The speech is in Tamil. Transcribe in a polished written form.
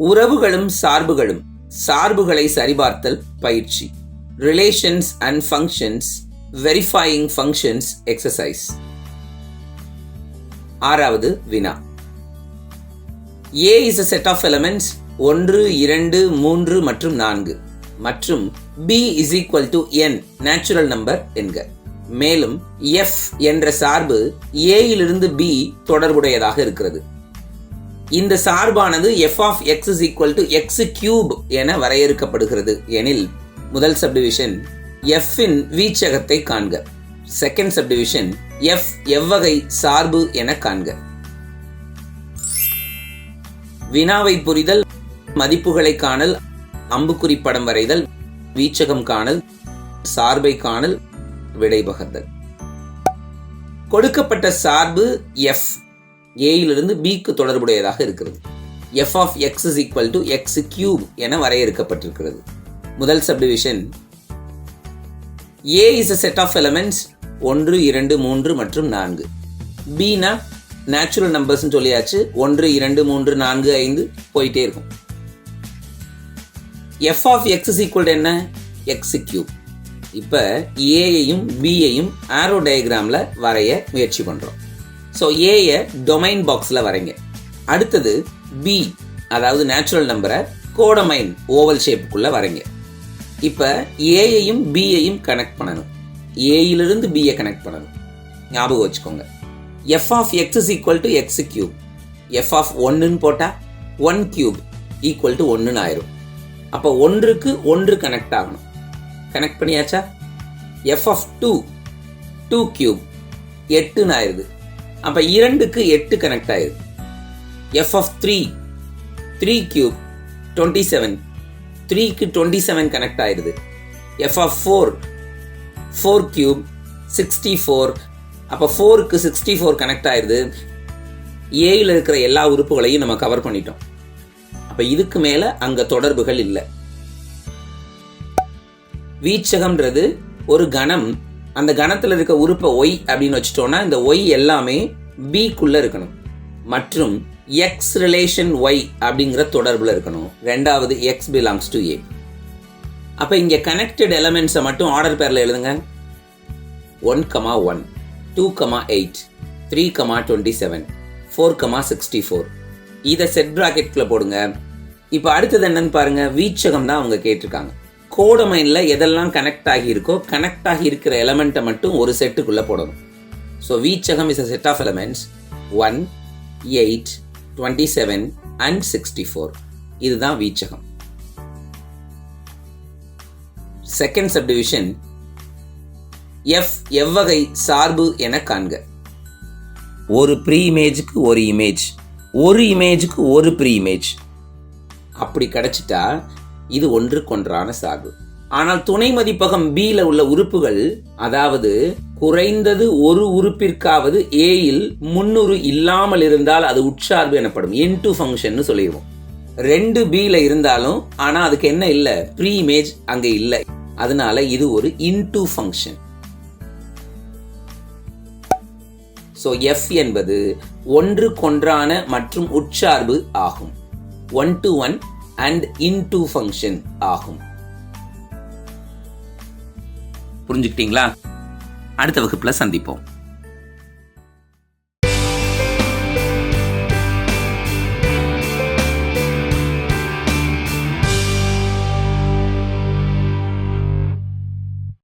உறவுகளும் சார்புகளும், சார்புகளை சரிபார்த்தல் பயிற்சி. Relations and functions, verifying functions exercise. 6வது வினா. A is a set of elements 1, 2, 3 மற்றும் 4 மற்றும் B is equal to n natural number என்க. மேலும் f என்ற சார்பு A இலிருந்து B தொடர்புடையதாக இருக்கிறது. இந்த சார்பானது f of x is equal to x cube என வரையறுக்கப்படுகிறது எனில் முதல் சப்டிவிஷன் f இன் வீச்சகத்தை காண்க. செகண்ட் சப்டிவிஷன் f எவ்வகை சார்பு என காண்க. வினாவை புரிதல், மதிப்புகளை காணல், அம்புக்குறி படம் வரைதல், வீச்சகம் காணல், சார்பை காணல், விடை பகர்தல். கொடுக்கப்பட்ட சார்பு f A இலிருந்து B க்கு தொடர்புடையதாக இருக்கிறது. f of x is equal to x cube என வரையறுக்கப்பட்டிருக்கிறது. முதல் subdivision A is a set of elements 1, 2, 3 மற்றும் 4. B னா நேச்சுரல் நம்பர்ஸ் சொல்லியாச்சு. 1, 2, 3, 4, 5 போயிட்டே இருக்கும். f of x is equal to என்ன? x cube. இப்ப ஏயையும் பியையும் ஆரோ டயக்ராம்ல வரைய முயற்சி பண்றோம். ஸோ ஏய டொமைன் பாக்ஸ்ல வரைங்க. அடுத்தது பி, அதாவது நேச்சுரல் நம்பரை கோடமைன் ஓவல் ஷேப்புக்குள்ள வரைங்க. இப்ப ஏயையும் பியையும் கனெக்ட் பண்ணணும். ஏயிலிருந்து பியை கனெக்ட் பண்ணணும். ஞாபகம் வச்சுக்கோங்க. f of x is equal to x cube. f of 1 போட்டா 1 cube equal to 1 ஆயிரும். அப்ப 1க்கு 1 கனெக்ட் ஆகணும். கனெக்ட் பண்ணியாச்சா? f of 2 cube 8 ஆயிருது. அப்ப 2க்கு 8 கனெக்ட் ஆயிருது. f of 3 cube 27, 3க்கு 27 கனெக்ட் ஆயிருது. f of 4 cube 64, அப்ப 4க்கு 64 கனெக்ட் ஆயிருது. ஏல இருக்கிற எல்லா உறுப்புகளையும் நம்ம கவர் பண்ணிட்டோம். அப்ப இதுக்கு மேல அங்க தொடர்புகள் இல்லை. வீச்சகம்ன்றது ஒரு கணம். அந்த கணத்துல இருக்க உறுப்பை y அப்படின்னு வச்சுட்டோம்னா இந்த y எல்லாமே B க்குள்ள இருக்கணும் மற்றும் x ரிலேஷன் y அப்படிங்கிற தொடர்புல இருக்கணும். ரெண்டாவது x belongs to A. அப்ப இங்க கனெக்டட் எலிமெண்ட்ஸை மட்டும் ஆர்டர் பேர்ல எழுதுங்க. 1, 1, 2, 8, 3, 27, 4, 64. இதை செட் பிராக்கெட்ல போடுங்க. இப்ப அடுத்தது என்னன்னு பாருங்க. வீச்சகம் தான் அவங்க கேட்டிருக்காங்க. கோடமைன்ல எதெல்லாம் கனெக்ட் ஆகி இருக்கோ கனெக்ட் ஆகி இருக்கிற எலிமெண்ட்டை மட்டும் ஒரு செட்டுக்குள்ள போடணும். So veechagam is a set of elements 1, 8, 27 and 64. இதுதான் வீச்சகம். செகண்ட் சப்டிவிஷன் f எவ்வகை சார்பு என காண்க. ஒரு ப்ரீ இமேஜுக்கு ஒரு இமேஜ், ஒரு இமேஜுக்கு ஒரு ப்ரீ இமேஜ் அப்படி கிடைச்சிட்டா இது ஒன்றுக்கொன்றான சார்பு. ஆனால் துணை மதிப்பகம் B-ல உள்ள உறுப்புகள், அதாவது குறைந்தது ஒரு உறுப்பிற்காவது A-ல் முன்னுறு இல்லாமல் இருந்தால் அது உட்சார்பு எனப்படும். இன்டு ஃபங்க்ஷன் சொல்லிடுவோம். 2 B-ல இருந்தாலும் ஆனா அதுக்கு என்ன இல்லை? ப்ரீ இமேஜ் அங்க இல்லை. அதனால இது ஒரு இன்டு ஃபங்க்ஷன். ஸோ f என்பது ஒன்றுக்கொன்றான மற்றும் உட்சார்பு ஆகும். 1 to 1 and into function ஆகும். புரிஞ்சுக்கிட்டீங்களா? அடுத்த வகுப்புல சந்திப்போம்.